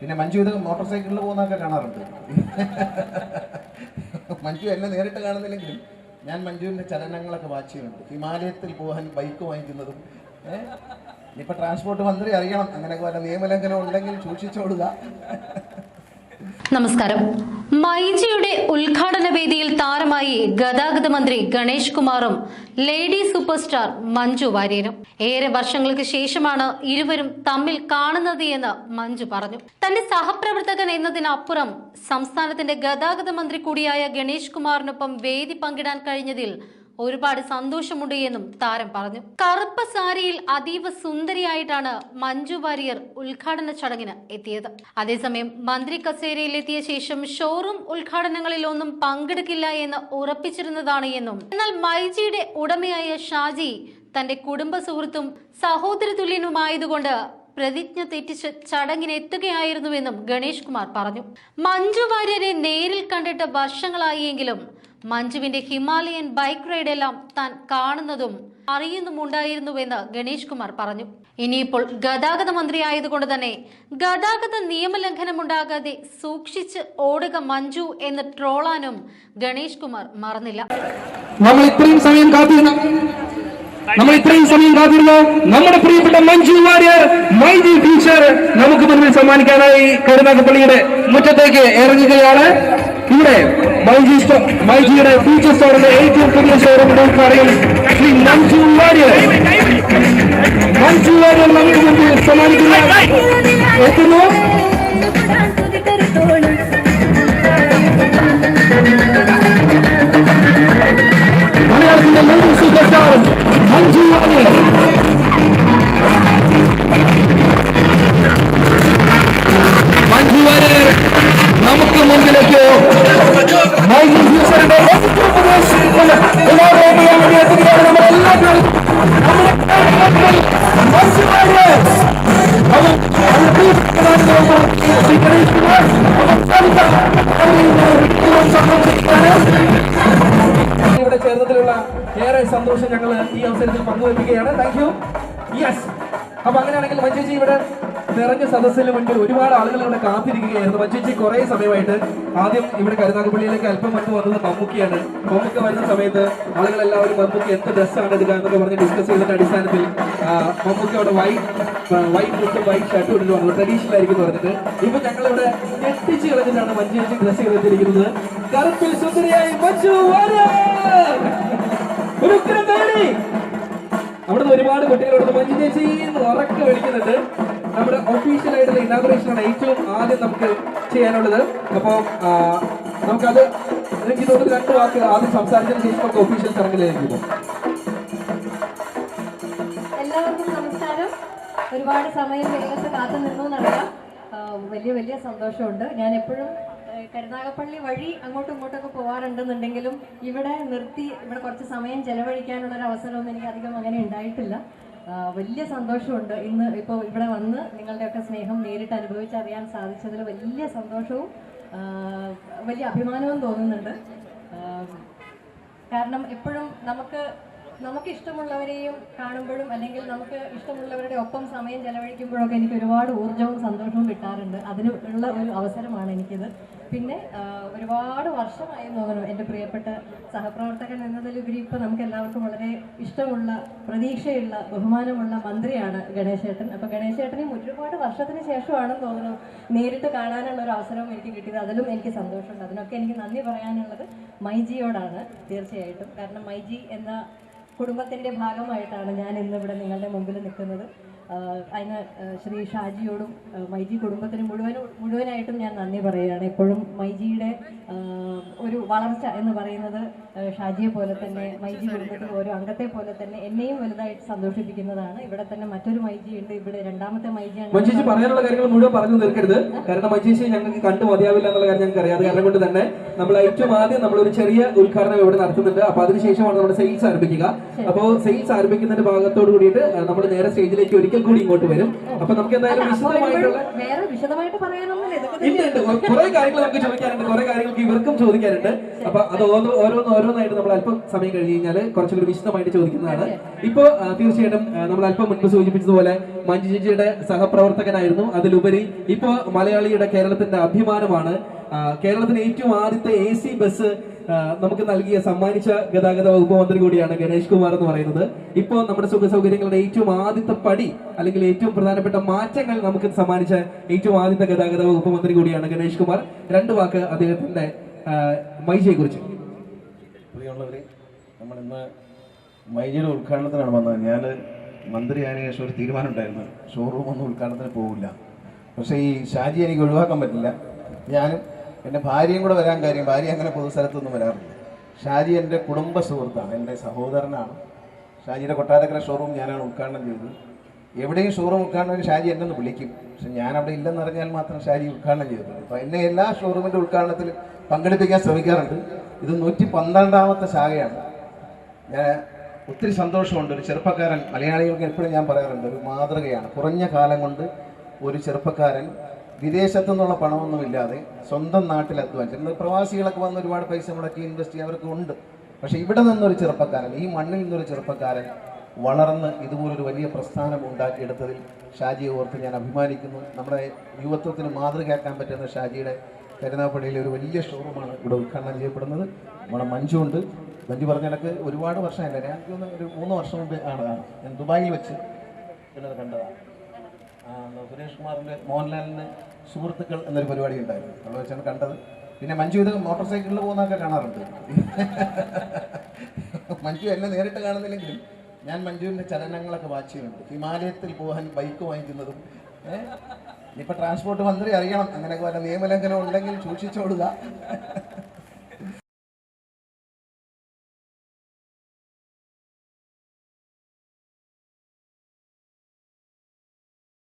പിന്നെ മഞ്ജു ഇത് മോട്ടോർ സൈക്കിളിൽ പോകുന്നതൊക്കെ കാണാറുണ്ട്. മഞ്ജു എന്നെ നേരിട്ട് കാണുന്നില്ലെങ്കിലും ഞാൻ മഞ്ജുവിൻ്റെ ചലനങ്ങളൊക്കെ വാച്ച് ചെയ്യുന്നുണ്ട്. ഹിമാലയത്തിൽ പോകാൻ ബൈക്ക് വാങ്ങിക്കുന്നതും ഇനിയിപ്പോൾ ട്രാൻസ്പോർട്ട് മന്ത്രി അറിയണം, അങ്ങനെയൊക്കെ വല്ല നിയമലംഘനം ഉണ്ടെങ്കിൽ സൂക്ഷിച്ചോടുക. നമസ്കാരം. മൈജിയുടെ ഉദ്ഘാടന വേദിയിൽ താരമായി ഗതാഗത മന്ത്രി ഗണേഷ് കുമാറും ലേഡി സൂപ്പർ സ്റ്റാർ മഞ്ജു വാര്യരും. ഏറെ വർഷങ്ങൾക്ക് ശേഷമാണ് ഇരുവരും തമ്മിൽ കാണുന്നത് എന്ന് മഞ്ജു പറഞ്ഞു. തന്റെ സഹപ്രവർത്തകൻ എന്നതിനപ്പുറം സംസ്ഥാനത്തിന്റെ ഗതാഗത മന്ത്രി കൂടിയായ ഗണേഷ് കുമാറിനൊപ്പം വേദി പങ്കിടാൻ കഴിഞ്ഞതിൽ ഒരുപാട് സന്തോഷമുണ്ട് എന്നും താരം പറഞ്ഞു. കറുപ്പ സാരിയിൽ അതീവ സുന്ദരിയായിട്ടാണ് മഞ്ജു വാര്യർ ഉദ്ഘാടന ചടങ്ങിന് എത്തിയത്. അതേസമയം മന്ത്രി കസേരയിലെത്തിയ ശേഷം ഷോറൂം ഉദ്ഘാടനങ്ങളിലൊന്നും പങ്കെടുക്കില്ല എന്ന് ഉറപ്പിച്ചിരുന്നതാണ് എന്നും, എന്നാൽ മൈജിയുടെ ഉടമയായ ഷാജി തന്റെ കുടുംബ സുഹൃത്തും സഹോദര തുല്യനുമായതുകൊണ്ട് പ്രതിജ്ഞ തെറ്റിച്ച് ചടങ്ങിനെത്തുകയായിരുന്നുവെന്നും ഗണേഷ് കുമാർ പറഞ്ഞു. മഞ്ജു വാര്യരെ നേരിൽ കണ്ടിട്ട് വർഷങ്ങളായി എങ്കിലും മഞ്ജുവിന്റെ ഹിമാലയൻ ബൈക്ക് റൈഡ് എല്ലാം താൻ കാണുന്നതും അറിയുന്നുമുണ്ടായിരുന്നുവെന്ന് ഗണേഷ് കുമാർ പറഞ്ഞു. ഇനിയിപ്പോൾ ഗതാഗത മന്ത്രി ആയതുകൊണ്ട് തന്നെ ഗതാഗത നിയമലംഘനമുണ്ടാകാതെ സൂക്ഷിച്ച് ഓടുക മഞ്ജു എന്ന് ട്രോളാനും ഗണേഷ് കുമാർ മറന്നില്ല. നമ്മൾ ഇത്രയും സമയം കാത്തിരുന്നു നമ്മുടെ പ്രിയപ്പെട്ട മഞ്ജു വാര്യർ മൈജി ഫീച്ചർ നമുക്ക് മുന്നിൽ സമ്മാനിക്കാനായി കരുനാഗപ്പള്ളിയുടെ മുറ്റത്തേക്ക് ഇറങ്ങുകയാണ്. ഇവിടെ മൈജിയുടെ ഫീച്ചർ സ്റ്റോറിന്റെ ഏറ്റവും പുതിയ ഷോറൂമിന്റെ ഉദ്ഘാടനം ശ്രീ മഞ്ജു വാര്യർ നമുക്ക് മുന്നിൽ സമ്മാനിക്കുന്ന എത്തുന്നു. മലയാളത്തിന്റെ മുൻ സൂപ്പർ സ്റ്റാർ മഞ്ജു വാര്യർ. മഞ്ജു വാര്യർ നമുക്ക് മുമ്പിലേക്ക് മൈജി ഫ്യൂച്ചറിന്റെ ഇവിടെ ചേർന്നതിലുള്ള ഏറെ സന്തോഷം ഞങ്ങൾ ഈ അവസരത്തിൽ പങ്കുവയ്ക്കുകയാണ്. Thank you. യെസ്, അപ്പൊ അങ്ങനെയാണെങ്കിൽ മഞ്ജുജി ഇവിടെ നിറഞ്ഞ സദസ്സിന് മുൻപിൽ ഒരുപാട് ആളുകൾ ഇവിടെ കാത്തിരിക്കുകയായിരുന്നു. മഞ്ജുജി കുറെ സമയമായിട്ട് ആദ്യം ഇവിടെ കരുനാഗപ്പള്ളിയിലേക്ക് അല്പം മുൻപ് വന്നത് മമ്മൂക്കിയാണ്. മമ്മൂക്ക വരുന്ന സമയത്ത് ആളുകളെല്ലാവരും മമ്മൂക്കി എന്ത് ഡ്രസ്സാണ് എടുക്കുക എന്നൊക്കെ പറഞ്ഞ് ഡിസ്കസ് ചെയ്തതിന്റെ അടിസ്ഥാനത്തിൽ മമ്മൂക്കി അവിടെ വൈറ്റ് ഡ്രസ്സും വൈറ്റ് ഷർട്ടും ഇട്ടിട്ട് വന്നത് ട്രഡീഷണൽ ആയിരിക്കും പറഞ്ഞിട്ട് ഇപ്പൊ ഞങ്ങളിവിടെ ഞെട്ടിച്ച് കളഞ്ഞിട്ടാണ് മഞ്ജുജി ഡ്രസ് ചെയ്തിരിക്കുന്നത്. കറുപ്പിൽ സുന്ദരിയായി മഞ്ജു വാര്യർ. ഒരു ഉത്തരം തേടി അവിടുന്ന് ഒരുപാട് കുട്ടികളോട് മഞ്ജു ചേച്ചി എന്ന് ഉറക്കെ വിളിക്കുന്നുണ്ട്. നമ്മുടെ ഒഫീഷ്യൽ ആയിട്ടുള്ള ഇനാഗുറേഷനാണ് ഏറ്റവും ആദ്യം നമുക്ക് ചെയ്യാനുള്ളത്. അപ്പോൾ നമുക്കത് എനിക്ക് തോന്നുന്നു 2 വാക്ക് ആദ്യം സംസാരിച്ചതിന് ശേഷം നമുക്ക് ഒഫീഷ്യൽ ചടങ്ങിലേക്ക് പോകും. എല്ലാവർക്കും നമസ്കാരം. ഒരുപാട് സമയം വെയിലത്ത് കാത്തു നിന്നു എന്നറിയാം. വലിയ സന്തോഷമുണ്ട്. ഞാൻ എപ്പോഴും കരുനാഗപ്പള്ളി വഴി അങ്ങോട്ടും ഇങ്ങോട്ടൊക്കെ പോകാറുണ്ടെന്നുണ്ടെങ്കിലും ഇവിടെ നിർത്തി ഇവിടെ കുറച്ച് സമയം ചെലവഴിക്കാനുള്ളൊരു അവസരമൊന്നും എനിക്ക് അധികം അങ്ങനെ ഉണ്ടായിട്ടില്ല. വലിയ സന്തോഷമുണ്ട്. ഇന്ന് ഇപ്പോൾ ഇവിടെ വന്ന് നിങ്ങളുടെയൊക്കെ സ്നേഹം നേരിട്ട് അനുഭവിച്ചറിയാൻ സാധിച്ചതിൽ വലിയ സന്തോഷവും വലിയ അഭിമാനവും തോന്നുന്നുണ്ട്. കാരണം എപ്പോഴും നമുക്ക് ഇഷ്ടമുള്ളവരെയും കാണുമ്പോഴും അല്ലെങ്കിൽ നമുക്ക് ഇഷ്ടമുള്ളവരുടെ ഒപ്പം സമയം ചെലവഴിക്കുമ്പോഴൊക്കെ എനിക്ക് ഒരുപാട് ഊർജ്ജവും സന്തോഷവും കിട്ടാറുണ്ട്. അതിനുള്ള ഒരു അവസരമാണ് എനിക്കിത്. പിന്നെ ഒരുപാട് വർഷമായി തോന്നുന്നു എൻ്റെ പ്രിയപ്പെട്ട സഹപ്രവർത്തകൻ എന്നതിലുപരി ഇപ്പോൾ നമുക്ക് എല്ലാവർക്കും വളരെ ഇഷ്ടമുള്ള പ്രതീക്ഷയുള്ള ബഹുമാനമുള്ള മന്ത്രിയാണ് ഗണേശേട്ടൻ. അപ്പോൾ ഗണേശേട്ടനെയും ഒരുപാട് വർഷത്തിന് ശേഷമാണെന്ന് തോന്നുന്നു നേരിട്ട് കാണാനുള്ള ഒരു അവസരവും എനിക്ക് കിട്ടിയത്. അതിലും എനിക്ക് സന്തോഷമുണ്ട്. അതിനൊക്കെ എനിക്ക് നന്ദി പറയാനുള്ളത് മൈജിയോടാണ് തീർച്ചയായിട്ടും. കാരണം മൈജി എന്ന കുടുംബത്തിൻ്റെ ഭാഗമായിട്ടാണ് ഞാൻ ഇന്നിവിടെ നിങ്ങളുടെ മുമ്പിൽ നിൽക്കുന്നത്. അതിന് ശ്രീ ഷാജിയോടും മൈജി കുടുംബത്തിന് മുഴുവനായിട്ടും ഞാൻ നന്ദി പറയുകയാണ്. എപ്പോഴും മൈജിയുടെ ഒരു വളർച്ച എന്ന് പറയുന്നത് ഷാജിയെ പോലെ തന്നെ മൈജി കുടുംബത്തിലെ ഓരോ അംഗത്തെ പോലെ തന്നെ എന്നെയും വലുതായിട്ട് സന്തോഷിപ്പിക്കുന്നതാണ്. ഇവിടെ തന്നെ മറ്റൊരു മൈജി ഉണ്ട്. ഇവിടെ രണ്ടാമത്തെ മൈജിയാണ്. മഞ്ജുജി പറയാനുള്ള കാര്യങ്ങൾ മുഴുവൻ പറഞ്ഞു തീർക്കരുത്. കാരണം മഞ്ജുജി ഞങ്ങൾക്ക് കണ്ടു മതിയാവില്ല എന്നുള്ള കാര്യം ഞങ്ങൾക്ക് അറിയാം. അത് കാരണം കൊണ്ട് തന്നെ നമ്മൾ ഏറ്റവും ആദ്യം നമ്മളൊരു ചെറിയ ഉദ്ഘാടനം ഇവിടെ നടത്തുന്നുണ്ട്. അപ്പൊ അതിനുശേഷമാണ് നമ്മുടെ സെയിൽസ് ആരംഭിക്കുക. അപ്പോൾ സെയിൽസ് ആരംഭിക്കുന്നതിന്റെ ഭാഗത്തോട് കൂടിയിട്ട് നമ്മൾ നേരെ സ്റ്റേജിലേക്ക് ഒരിക്കൽ കൂടി ഇങ്ങോട്ട് വരും. അപ്പൊ നമുക്ക് എന്തായാലും വിശദമായിട്ടുള്ള വേറെ വിശദമായിട്ട് പറയാനൊന്നുമില്ല, ഇതൊക്കെ ഉണ്ട് കുറെ കാര്യങ്ങൾ നമുക്ക് ചോദിക്കാനുണ്ട്, കുറെ കാര്യങ്ങൾക്ക് ഇവർക്കും ചോദിക്കാനുണ്ട്. അപ്പൊ അത് ഓരോന്നായിട്ട് നമ്മൾ അല്പം സമയം കഴിഞ്ഞ് കഴിഞ്ഞാൽ കുറച്ചുകൂടി വിശദമായിട്ട് ചോദിക്കുന്നതാണ്. ഇപ്പൊ തീർച്ചയായിട്ടും നമ്മൾ അല്പം മുൻപ് സൂചിപ്പിച്ചതുപോലെ മഞ്ജു ചേച്ചിയുടെ സഹപ്രവർത്തകനായിരുന്നു. അതിലുപരി ഇപ്പൊ മലയാളിയുടെ കേരളത്തിന്റെ അഭിമാനമാണ്. കേരളത്തിന് ഏറ്റവും ആദ്യത്തെ AC ബസ് നമുക്ക് നൽകിയ സമ്മാനിച്ച ഗതാഗത വകുപ്പ് മന്ത്രി കൂടിയാണ് ഗണേഷ് കുമാർ എന്ന് പറയുന്നത്. ഇപ്പോൾ നമ്മുടെ സുഖ സൗകര്യങ്ങളുടെ ഏറ്റവും ആദ്യത്തെ പടി അല്ലെങ്കിൽ ഏറ്റവും പ്രധാനപ്പെട്ട മാറ്റങ്ങൾ നമുക്ക് സമ്മാനിച്ച ഏറ്റവും ആദ്യത്തെ ഗതാഗത വകുപ്പ് മന്ത്രി കൂടിയാണ് ഗണേഷ് കുമാർ. 2 വാക്ക് അദ്ദേഹത്തിന്റെ മൈജിയെ കുറിച്ച്. പ്രിയമുള്ളവരെ, നമ്മളിന്ന് മൈജിയുടെ ഉദ്ഘാടനത്തിനാണ് വന്നത്. ഞാൻ മന്ത്രിയായതിനു ശേഷം ഒരു തീരുമാനം ഉണ്ടായിരുന്നു, ഷോറൂം ഒന്നും ഉദ്ഘാടനത്തിന് പോകില്ല. പക്ഷേ ഈ ഷാജി എനിക്ക് ഒഴിവാക്കാൻ പറ്റില്ല. ഞാനും എൻ്റെ ഭാര്യയും കൂടെ വരാൻ കാര്യം, ഭാര്യ അങ്ങനെ പൊതുസ്ഥലത്തൊന്നും വരാറില്ല. ഷാജി എൻ്റെ കുടുംബ സുഹൃത്താണ്, എൻ്റെ സഹോദരനാണ്. ഷാജിയുടെ കൊട്ടാരക്കര ഷോറൂം ഞാനാണ് ഉദ്ഘാടനം ചെയ്തത്. എവിടെയും ഷോറൂം ഉദ്ഘാടനം ഷാജി എന്നെ ഒന്ന് വിളിക്കും, പക്ഷെ ഞാൻ അവിടെ ഇല്ലെന്ന് അറിഞ്ഞാൽ മാത്രം ഷാജി ഉദ്ഘാടനം ചെയ്തിട്ടുണ്ട്. അപ്പോൾ എന്നെ എല്ലാ ഷോറൂമിൻ്റെ ഉദ്ഘാടനത്തിൽ പങ്കെടുപ്പിക്കാൻ ശ്രമിക്കാറുണ്ട്. ഇത് 112ാമത്തെ ശാഖയാണ്. ഞാൻ ഒത്തിരി സന്തോഷമുണ്ട്. ഒരു ചെറുപ്പക്കാരൻ, മലയാളികൾക്ക് എപ്പോഴും ഞാൻ പറയാറുണ്ട്, ഒരു മാതൃകയാണ്. കുറഞ്ഞ കാലം കൊണ്ട് ഒരു ചെറുപ്പക്കാരൻ വിദേശത്തു നിന്നുള്ള പണമൊന്നുമില്ലാതെ സ്വന്തം നാട്ടിൽ അധ്വാനിച്ചു. പ്രവാസികളൊക്കെ വന്ന് ഒരുപാട് പൈസ മുടക്കി ഇൻവെസ്റ്റ് ചെയ്യാൻ അവർക്ക് ഉണ്ട്. പക്ഷേ ഇവിടെ നിന്നൊരു ചെറുപ്പക്കാരൻ, ഈ മണ്ണിൽ നിന്നൊരു ചെറുപ്പക്കാരൻ വളർന്ന് ഇതുപോലൊരു വലിയ പ്രസ്ഥാനം ഉണ്ടാക്കിയെടുത്തതിൽ ഷാജിയെ ഓർത്ത് ഞാൻ അഭിമാനിക്കുന്നു. നമ്മുടെ യുവത്വത്തിന് മാതൃകയാക്കാൻ പറ്റുന്ന ഷാജിയുടെ കരുനാഗപ്പള്ളിയിലെ ഒരു വലിയ ഷോറൂമാണ് ഇവിടെ ഉദ്ഘാടനം ചെയ്യപ്പെടുന്നത്. നമ്മുടെ മഞ്ജു ഉണ്ട്. മഞ്ജു പറഞ്ഞ കണക്ക് ഒരുപാട് വർഷമല്ല, എനിക്ക് തോന്നുന്നു ഒരു 3 വർഷം മുമ്പ് ആണ് ഞാൻ ദുബായിൽ വെച്ച് പിന്നെ കണ്ടതാണ്. സുരേഷ് കുമാറിൻ്റെ മോഹൻലാലിന് സുഹൃത്തുക്കൾ എന്നൊരു പരിപാടി ഉണ്ടായിരുന്നു, അവിടെ വെച്ചാണ് കണ്ടത്. പിന്നെ മഞ്ജു ഇത് മോട്ടോർ സൈക്കിളിൽ പോകുന്നതൊക്കെ കാണാറുണ്ട്. മഞ്ജു എന്നെ നേരിട്ട് കാണുന്നില്ലെങ്കിലും ഞാൻ മഞ്ജുവിൻ്റെ ചലനങ്ങളൊക്കെ വാച്ച് ചെയ്യുന്നുണ്ട്. ഹിമാലയത്തിൽ പോകാൻ ബൈക്ക് വാങ്ങിക്കുന്നതും, ഇനിയിപ്പോൾ ട്രാൻസ്പോർട്ട് മന്ത്രി അറിയണം, അങ്ങനെയൊക്കെ വല്ല നിയമലംഘനം ഉണ്ടെങ്കിൽ സൂക്ഷിച്ചോടുക.